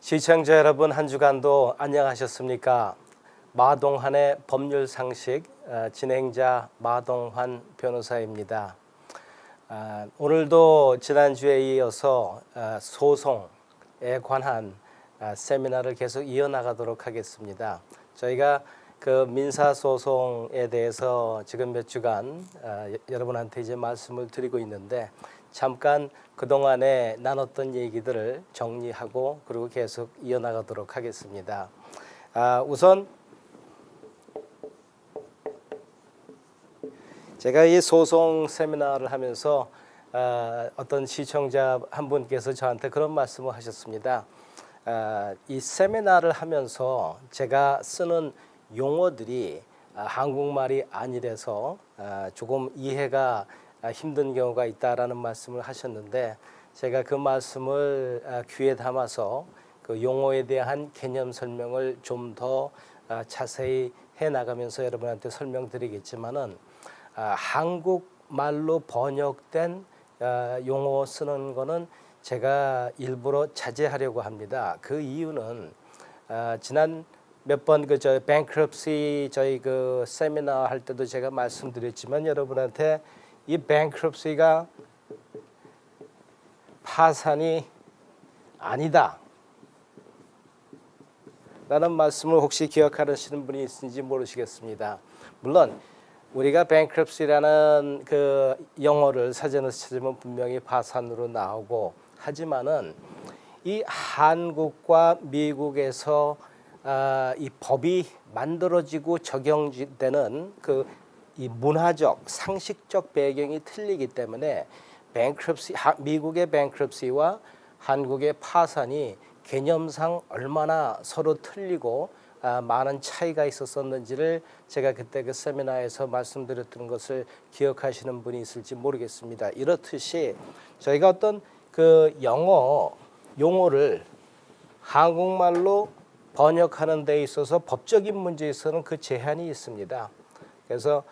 시청자 여러분, 한 주간도 안녕하셨습니까? 마동환의 법률상식 진행자 마동환 변호사입니다. 오늘도 지난주에 이어서 소송에 관한 세미나를 계속 이어나가도록 하겠습니다. 저희가 그 민사소송에 대해서 지금 몇 주간 여러분한테 이제 말씀을 드리고 있는데, 잠깐 그동안에 나눴던 얘기들을 정리하고 그리고 계속 이어나가도록 하겠습니다. 우선 제가 이 소송 세미나를 하면서 어떤 시청자 한 분께서 저한테 그런 말씀을 하셨습니다. 이 세미나를 하면서 제가 쓰는 용어들이 한국말이 아니라서 조금 이해가 힘든 경우가 있다라는 말씀을 하셨는데, 제가 그 말씀을 귀에 담아서 그 용어에 대한 개념 설명을 좀 더 자세히 해 나가면서 여러분한테 설명드리겠지만은, 한국말로 번역된 용어 쓰는 거는 제가 일부러 자제하려고 합니다. 그 이유는 지난 몇 번 저 bankruptcy 저희 그 세미나 할 때도 제가 말씀드렸지만, 여러분한테 이 bankruptcy가 파산이 아니다 라는 말씀을 혹시 기억하시는 분이 있는지 모르시겠습니다. 물론 우리가 bankruptcy라는 그 영어를 사전에서 찾으면 분명히 파산으로 나오고, 하지만은 이 한국과 미국에서 이 법이 만들어지고 적용되는 그 이 문화적, 상식적 배경이 틀리기 때문에 미국의 bankruptcy와 한국의 파산이 개념상 얼마나 서로 틀리고 많은 차이가 있었는지를 제가 그때 그 세미나에서 말씀드렸던 것을 기억하시는 분이 있을지 모르겠습니다. 이렇듯이 저희가 어떤 그 용어를 한국말로 번역하는 데 있어서 법적인 문제에서는 그 제한이 있습니다. 그래서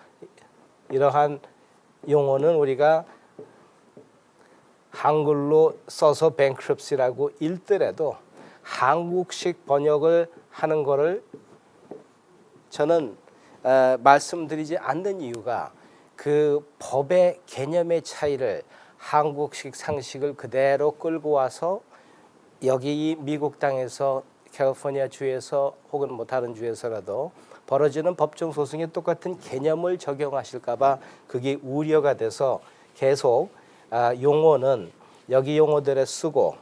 이러한 용어는 우리가 한글로 써서 bankruptcy라고 읽더라도 한국식 번역을 하는 거를 저는 말씀드리지 않는 이유가, 그 법의 개념의 차이를 한국식 상식을 그대로 끌고 와서 여기 이 미국 땅에서 캘리포니아 주에서 혹은 뭐 다른 주에서라도 벌어지는 법정 소송에 똑같은 개념을 적용하실까 봐 그게 우려가 돼서 계속 용어는 여기 용어들에 쓰고,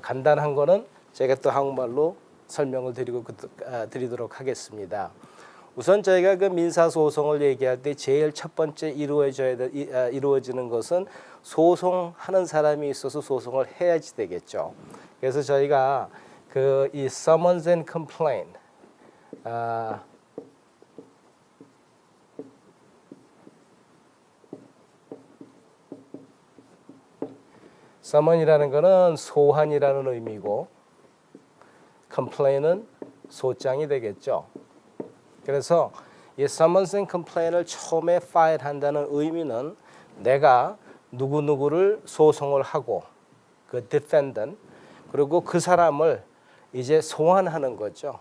간단한 거는 제가 또 한국말로 설명을 드리도록 하겠습니다. 우선 저희가 그 민사소송을 얘기할 때 제일 첫 번째 이루어지는 것은 소송하는 사람이 있어서 소송을 해야지 되겠죠. 그래서 저희가 그 이 summons and complaint summon이라는 것은 소환이라는 의미고, complaint은 소장이 되겠죠. 그래서 이 summons and complaint을 처음에 file 한다는 의미는 내가 누구누구를 소송을 하고, 그 defendant, 그리고 그 사람을 이제 소환하는 거죠.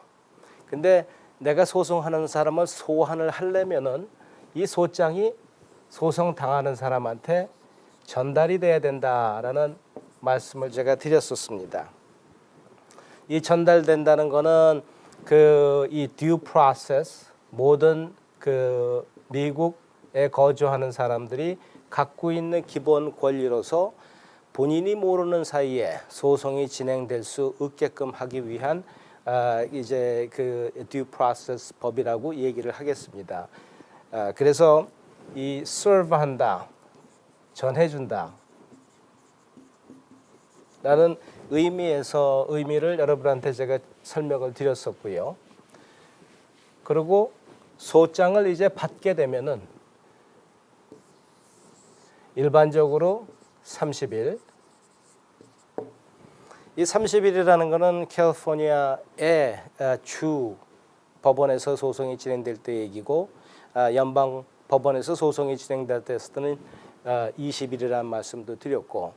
근데 내가 소송하는 사람을 소환을 하려면은 이 소장이 소송 당하는 사람한테 전달이 돼야 된다라는 말씀을 제가 드렸었습니다. 이 전달된다는 거는 그 이 due process, 모든 그 미국에 거주하는 사람들이 갖고 있는 기본 권리로서 본인이 모르는 사이에 소송이 진행될 수 없게끔 하기 위한 이제 그 due process 법이라고 얘기를 하겠습니다. 그래서 이 serve한다, 전해준다 라는 의미를 여러분한테 제가 설명을 드렸었고요. 그리고 소장을 이제 받게 되면은 일반적으로 30일, 이 30일이라는 것은 캘리포니아의 주 법원에서 소송이 진행될 때 얘기고, 연방 법원에서 소송이 진행될 때는 20일이라는 말씀도 드렸고,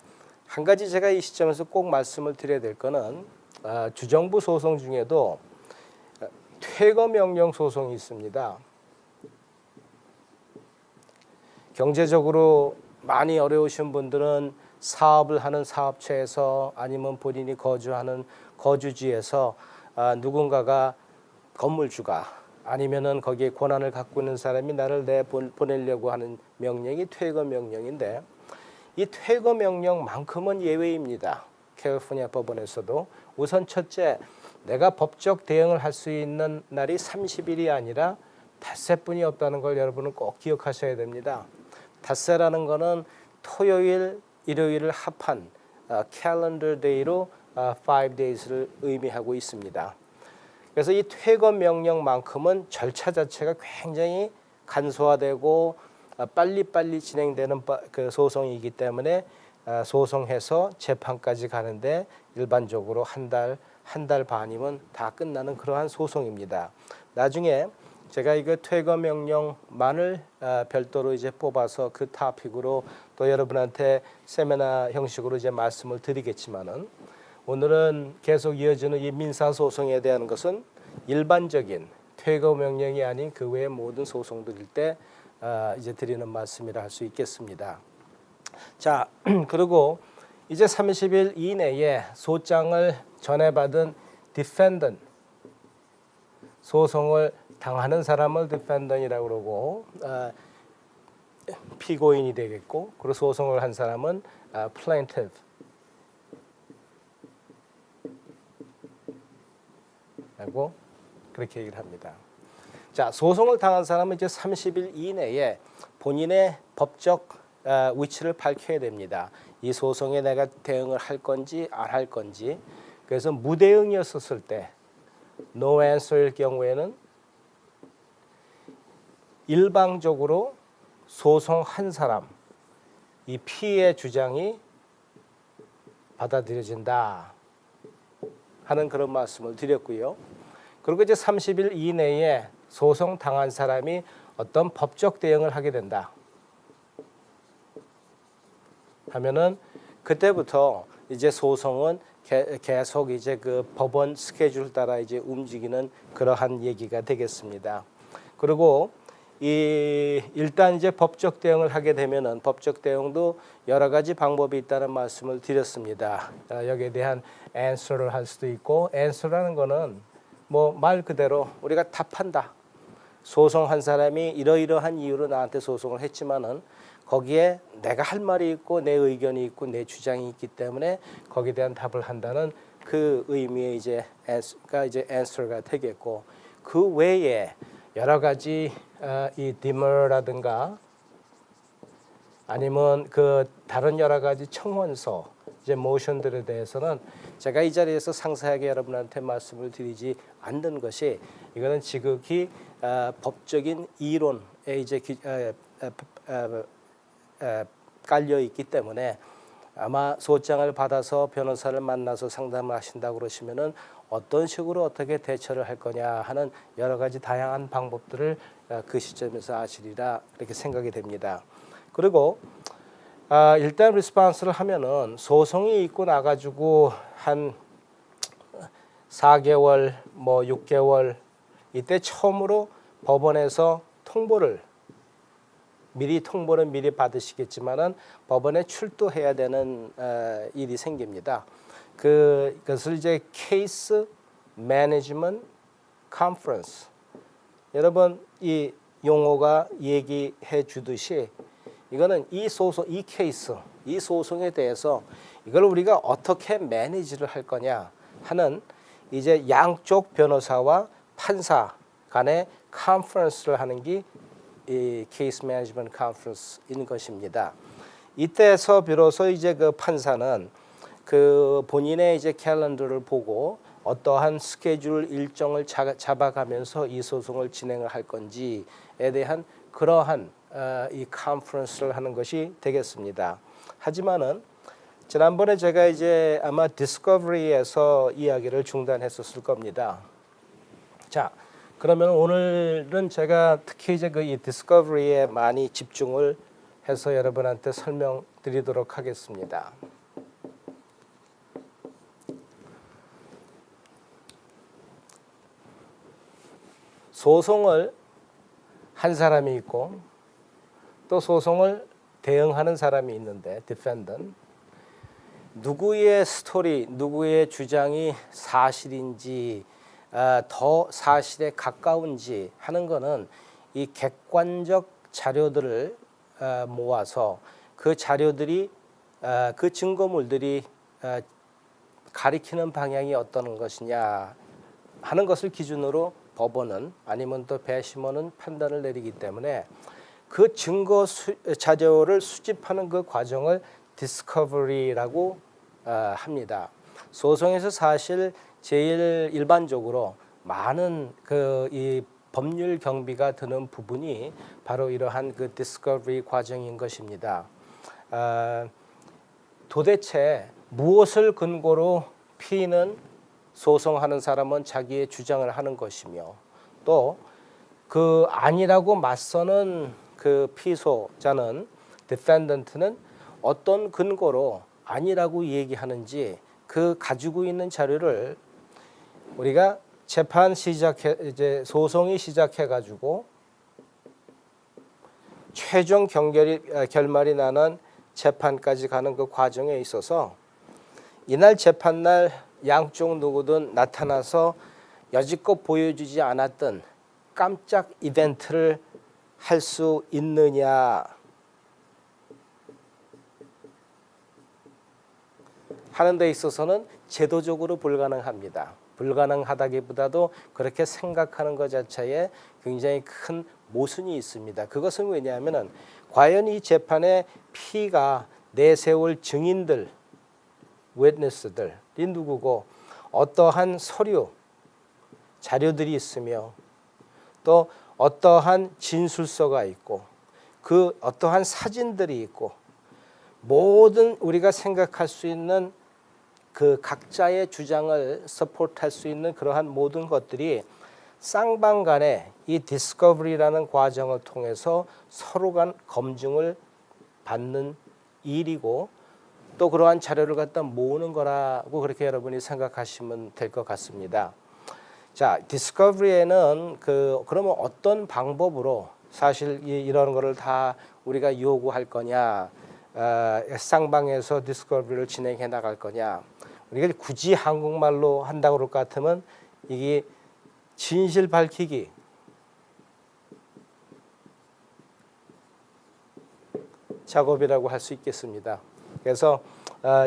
한 가지 제가 이 시점에서 꼭 말씀을 드려야 될 거는 주정부 소송 중에도 퇴거 명령 소송이 있습니다. 경제적으로 많이 어려우신 분들은 사업을 하는 사업체에서 아니면 본인이 거주하는 거주지에서 누군가가 건물주가 아니면은 거기에 권한을 갖고 있는 사람이 나를 보내려고 하는 명령이 퇴거 명령인데, 이 퇴거 명령만큼은 예외입니다. 캘리포니아 법원에서도 우선 첫째, 내가 법적 대응을 할 수 있는 날이 30일이 아니라 닷새뿐이 없다는 걸 여러분은 꼭 기억하셔야 됩니다. 닷새라는 거는 토요일, 일요일을 합한 calendar day로 5 days를 의미하고 있습니다. 그래서 이 퇴거 명령만큼은 절차 자체가 굉장히 간소화되고 빨리빨리 진행되는 그 소송이기 때문에 소송해서 재판까지 가는데 일반적으로 한 달 반이면 다 끝나는 그러한 소송입니다. 나중에 제가 이거 퇴거 명령만을 별도로 이제 뽑아서 그 토픽으로 또 여러분한테 세미나 형식으로 이제 말씀을 드리겠지만은, 오늘은 계속 이어지는 이 민사 소송에 대한 것은 일반적인 퇴거 명령이 아닌 그 외의 모든 소송들일 때 이제 드리는 말씀이라 할 수 있겠습니다. 자, 그리고 이제 30일 이내에 소장을 전해받은 defendant, 소송을 당하는 사람을 defendant이라고 그러고 피고인이 되겠고, 그리고 소송을 한 사람은 plaintiff 라고 그렇게 얘기를 합니다. 자, 소송을 당한 사람은 이제 30일 이내에 본인의 법적 위치를 밝혀야 됩니다. 이 소송에 내가 대응을 할 건지 안 할 건지. 그래서 무대응이었을 때 no answer일 경우에는 일방적으로 소송한 사람, 이 피해 주장이 받아들여진다 하는 그런 말씀을 드렸고요. 그리고 이제 30일 이내에 소송 당한 사람이 어떤 법적 대응을 하게 된다 하면은 그때부터 이제 소송은 계속 이제 그 법원 스케줄 따라 이제 움직이는 그러한 얘기가 되겠습니다. 그리고 일단 이제 법적 대응을 하게 되면은 법적 대응도 여러 가지 방법이 있다는 말씀을 드렸습니다. 여기에 대한 answer를 할 수도 있고, answer라는 거는 뭐 말 그대로 우리가 답한다. 소송한 사람이 이러이러한 이유로 나한테 소송을 했지만은 거기에 내가 할 말이 있고 내 의견이 있고 내 주장이 있기 때문에 거기에 대한 답을 한다는 그 의미의 이제 answer가 되겠고, 그 외에 여러 가지 이 demur라든가 아니면 그 다른 여러 가지 청원서 이제 모션들에 대해서는 제가 이 자리에서 상세하게 여러분한테 말씀을 드리지 않는 것이, 이거는 지극히 법적인 이론에 이제 깔려 있기 때문에 아마 소장을 받아서 변호사를 만나서 상담을 하신다고 그러시면은 어떤 식으로 어떻게 대처를 할 거냐 하는 여러 가지 다양한 방법들을 그 시점에서 아시리라 이렇게 생각이 됩니다. 그리고 일단 리스폰스를 하면은 소송이 있고 나가지고 한 4개월 뭐 6개월 이때 처음으로 법원에서 통보를 미리 받으시겠지만은 법원에 출두해야 되는 일이 생깁니다. 그것을 이제 케이스 매니지먼트 컨퍼런스, 여러분 이 용어가 얘기해 주듯이 이거는 이 케이스, 이 소송에 대해서 이걸 우리가 어떻게 매니지를 할 거냐 하는 이제 양쪽 변호사와 판사 간의 컨퍼런스를 하는 게 이 케이스 매니지먼트 컨퍼런스인 것입니다. 이때에서 비로소 이제 그 판사는 그 본인의 이제 캘린더를 보고 어떠한 스케줄 일정을 잡아가면서 이 소송을 진행을 할 건지에 대한 그러한 이 컨퍼런스를 하는 것이 되겠습니다. 하지만은 지난번에 제가 이제 아마 디스커버리에서 이야기를 중단했었을 겁니다. 자, 그러면 오늘은 제가 특히 이제 그 이 디스커버리에 많이 집중을 해서 여러분한테 설명드리도록 하겠습니다. 소송을 한 사람이 있고 또 소송을 대응하는 사람이 있는데 defendant 누구의 스토리, 누구의 주장이 사실인지 더 사실에 가까운지 하는 거는 이 객관적 자료들을 모아서 그 자료들이 그 증거물들이 가리키는 방향이 어떤 것이냐 하는 것을 기준으로 법원은 아니면 또 배심원은 판단을 내리기 때문에 그 증거 자료를 수집하는 그 과정을 디스커버리라고 합니다. 소송에서 사실 제일 일반적으로 많은 이 법률 경비가 드는 부분이 바로 이러한 그 디스커버리 과정인 것입니다. 도대체 무엇을 근거로 피의는 소송하는 사람은 자기의 주장을 하는 것이며 또 그 아니라고 맞서는 그 피소자는 defendant는 어떤 근거로 아니라고 얘기하는지 그 가지고 있는 자료를 우리가 재판 이제 소송이 시작해 가지고 최종 결말이 나는 재판까지 가는 그 과정에 있어서 이날 재판날 양쪽 누구든 나타나서 여지껏 보여주지 않았던 깜짝 이벤트를 할 수 있느냐 하는 데 있어서는 제도적으로 불가능합니다. 불가능하다기보다도 그렇게 생각하는 것 자체에 굉장히 큰 모순이 있습니다. 그것은 왜냐하면 과연 이 재판에 피의가 내세울 증인들, witness들이 누구고 어떠한 서류, 자료들이 있으며 또 어떠한 진술서가 있고 그 어떠한 사진들이 있고 모든 우리가 생각할 수 있는 그 각자의 주장을 서포트할 수 있는 그러한 모든 것들이 쌍방 간에 이 디스커버리라는 과정을 통해서 서로 간 검증을 받는 일이고 또 그러한 자료를 갖다 모으는 거라고 그렇게 여러분이 생각하시면 될 것 같습니다. 자, 디스커버리에는 그러면 어떤 방법으로 사실 이런 거를 다 우리가 요구할 거냐, 쌍방에서 디스커버리를 진행해 나갈 거냐. 우리가 굳이 한국말로 한다고 그럴 것 같으면 이게 진실 밝히기, 작업이라고 할 수 있겠습니다. 그래서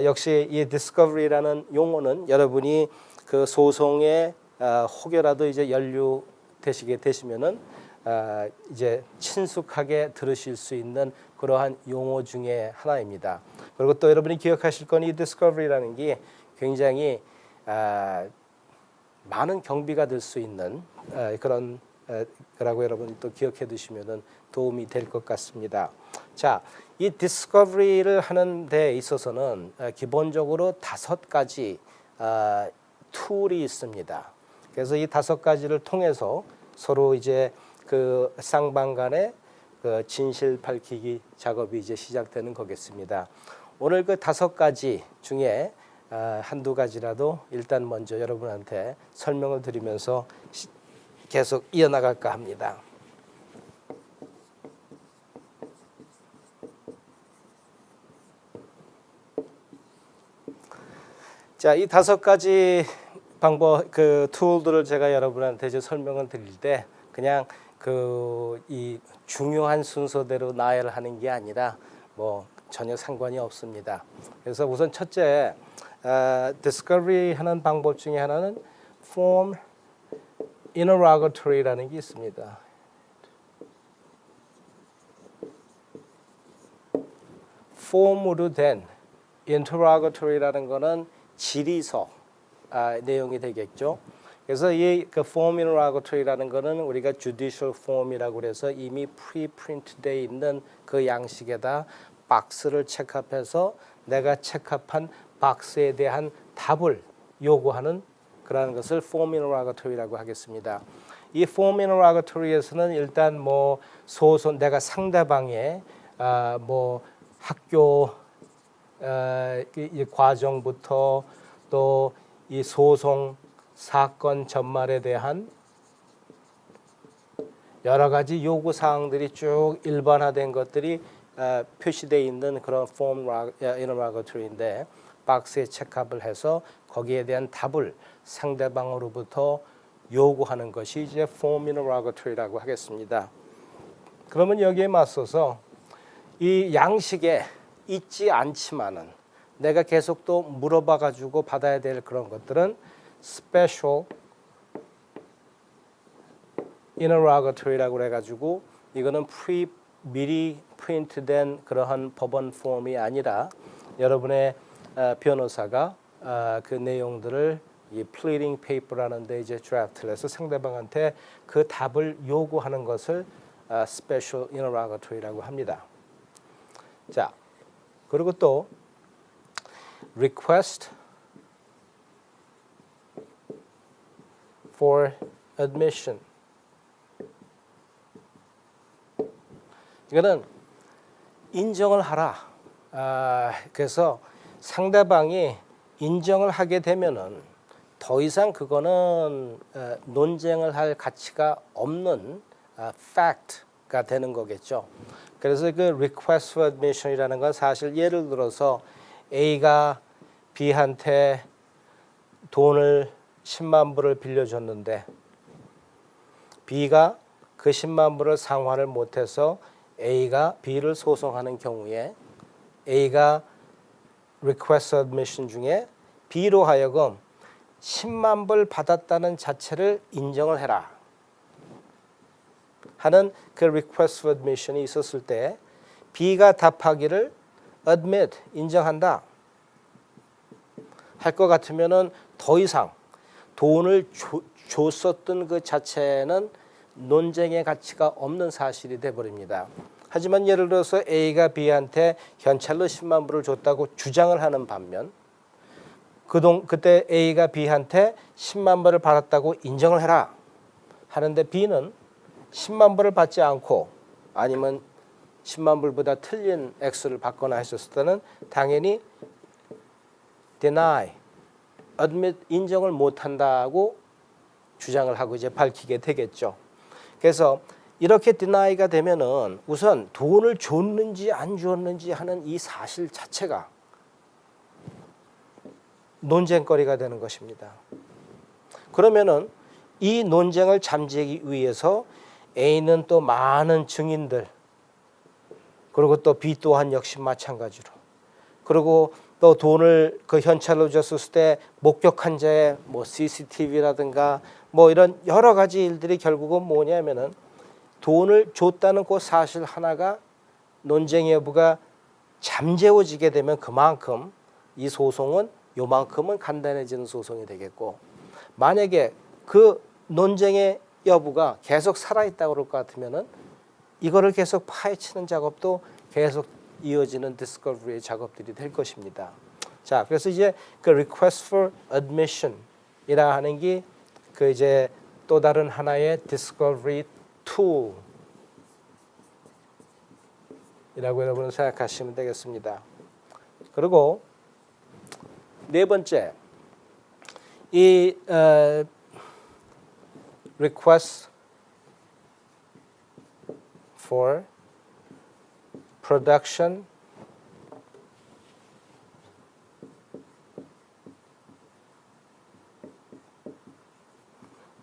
역시 이 디스커버리라는 용어는 여러분이 그 소송에 혹여라도 이제 연루되시게 되시면은 이제 친숙하게 들으실 수 있는 그러한 용어 중에 하나입니다. 그리고 또 여러분이 기억하실 건 이 디스커버리라는 게 굉장히 많은 경비가 될 수 있는 그런 거라고 여러분 또 기억해 두시면은 도움이 될 것 같습니다. 자, 이 디스커버리를 하는 데 있어서는 기본적으로 5가지 툴이 있습니다. 그래서 이 5가지를 통해서 서로 이제 그 쌍방 간의 그 진실 밝히기 작업이 이제 시작되는 거겠습니다. 오늘 그 5가지 중에 한두 가지라도 일단 먼저 여러분한테 설명을 드리면서 계속 이어나갈까 합니다. 자, 이 5가지 방법, 그 툴들을 제가 여러분한테 이제 설명을 드릴 때 그냥 이 중요한 순서대로 나열하는 게 아니라 뭐 전혀 상관이 없습니다. 그래서 우선 첫째, 디스커버리 하는 방법 중에 하나는 form interrogatory라는 게 있습니다. 폼으로 된 interrogatory라는 거는 질의서 내용이 되겠죠. 그래서 이 form interrogatory라는 거는 우리가 judicial form이라고 그래서 이미 pre-print 돼 있는 그 양식에다 박스를 체크합해서 내가 체크한 박스에 대한 답을 요구하는 그러한 것을 form interrogatory라고 하겠습니다. 이 form interrogatory에서는 일단 뭐 소송 내가 상대방의 뭐 학교 이 과정부터 또 이 소송 사건 전말에 대한 여러 가지 요구 사항들이 쭉 일반화된 것들이 표시되어 있는 그런 form interrogatory인데 박스에 체크업을 해서 거기에 대한 답을 상대방으로부터 요구하는 것이 이제 form interrogatory라고 하겠습니다. 그러면 여기에 맞서서 이 양식에 있지 않지만은 내가 계속 또 물어봐 가지고 받아야 될 그런 것들은 special interrogatory라고 해가지고 이거는 미리 프린트된 그러한 법원 폼이 아니라 여러분의 변호사가 그 내용들을 이 pleading paper라는 데 이제 드래프트를 해서 상대방한테 그 답을 요구하는 것을 special interrogatory라고 합니다. 자, 그리고 또 request for admission. 이거는 인정을 하라. 그래서 상대방이 인정을 하게 되면은 더 이상 그거는 논쟁을 할 가치가 없는 fact가 되는 거겠죠. 그래서 그 request for admission이라는 건 사실 예를 들어서 A가 B한테 돈을 10만 불을 빌려줬는데 B가 그 10만 불을 상환을 못해서 A가 B를 소송하는 경우에 A가 request admission 중에 B로 하여금 10만 불 받았다는 자체를 인정을 해라 하는 그 request for admission이 있었을 때 B가 답하기를 admit, 인정한다 할 것 같으면은 더 이상 돈을 줬었던 그 자체는 논쟁의 가치가 없는 사실이 돼버립니다. 하지만 예를 들어서 A가 B한테 현찰로 10만 불을 줬다고 주장을 하는 반면 그때 A가 B한테 10만 불을 받았다고 인정을 해라 하는데 B는 10만 불을 받지 않고 아니면 10만 불보다 틀린 액수를 받거나 했었을 때는 당연히 deny, admit, 인정을 못한다고 주장을 하고 이제 밝히게 되겠죠. 그래서 이렇게 deny가 되면은 우선 돈을 줬는지 안 줬는지 하는 이 사실 자체가 논쟁거리가 되는 것입니다. 그러면은 이 논쟁을 잠재기 위해서 A는 또 많은 증인들 그리고 또 B 또한 역시 마찬가지로 그리고 또 돈을 그 현찰로 줬을 때 목격한 자의 뭐 CCTV라든가 뭐 이런 여러 가지 일들이 결국은 뭐냐면은 돈을 줬다는 그 사실 하나가 논쟁 여부가 잠재워지게 되면 그만큼 이 소송은 요만큼은 간단해지는 소송이 되겠고 만약에 그 논쟁의 여부가 계속 살아있다고 그럴 것 같으면은 이거를 계속 파헤치는 작업도 계속 이어지는 디스커버리의 작업들이 될 것입니다. 자, 그래서 이제 그 request for admission이라 하는 게 그 이제 또 다른 하나의 discovery tool이라고 여러분은 생각하시면 되겠습니다. 그리고 네 번째, 이 request for production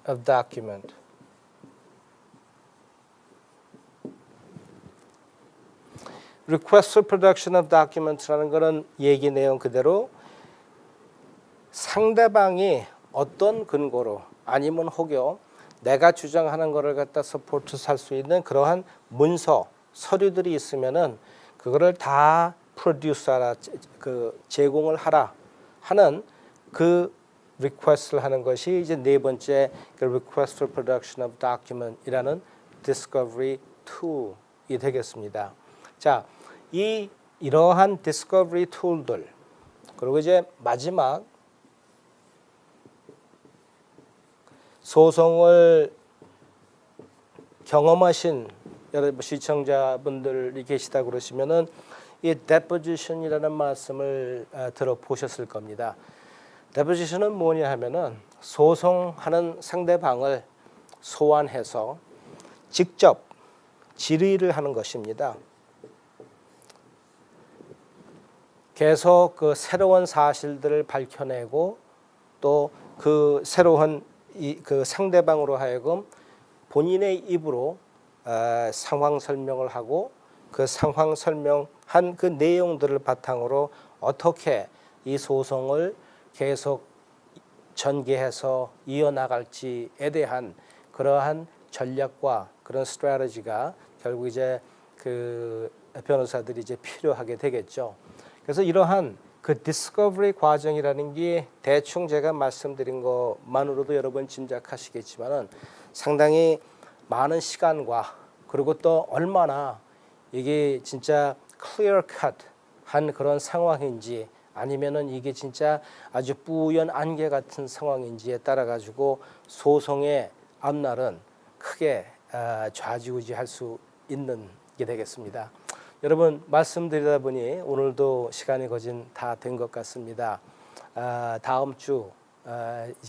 of document. request for production of document라는 것은 얘기 내용 그대로 상대방이 어떤 근거로 아니면 혹여 내가 주장하는 것을 갖다 서포트 할 수 있는 그러한 문서, 서류들이 있으면은 그거를 다 프로듀스하라, 그 제공을 하라 하는 그 리퀘스트를 하는 것이 이제 네 번째 그 request for production of document이라는 discovery tool이 되겠습니다. 자, 이러한 discovery tool들 그리고 이제 마지막 소송을 경험하신 여러분 시청자분들이 계시다 그러시면은 이 deposition이라는 말씀을 들어보셨을 겁니다. deposition은 뭐냐 하면은 소송하는 상대방을 소환해서 직접 질의를 하는 것입니다. 계속 그 새로운 사실들을 밝혀내고 또 그 새로운 그 상대방으로 하여금 본인의 입으로 상황 설명을 하고 그 상황 설명한 그 내용들을 바탕으로 어떻게 이 소송을 계속 전개해서 이어나갈지에 대한 그러한 전략과 그런 스트래티지가 결국 이제 그 변호사들이 이제 필요하게 되겠죠. 그래서 이러한 그 디스커버리 과정이라는 게 대충 제가 말씀드린 것만으로도 여러분 짐작하시겠지만은 상당히 많은 시간과 그리고 또 얼마나 이게 진짜 클리어 컷한 그런 상황인지 아니면은 이게 진짜 아주 뿌연 안개 같은 상황인지에 따라 가지고 소송의 앞날은 크게 좌지우지할 수 있는 게 되겠습니다. 여러분 말씀드리다 보니 오늘도 시간이 거진 다 된 것 같습니다. 다음 주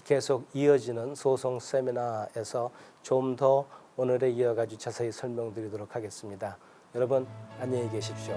계속 이어지는 소송 세미나에서 좀 더 오늘에 이어가지고 자세히 설명드리도록 하겠습니다. 여러분 안녕히 계십시오.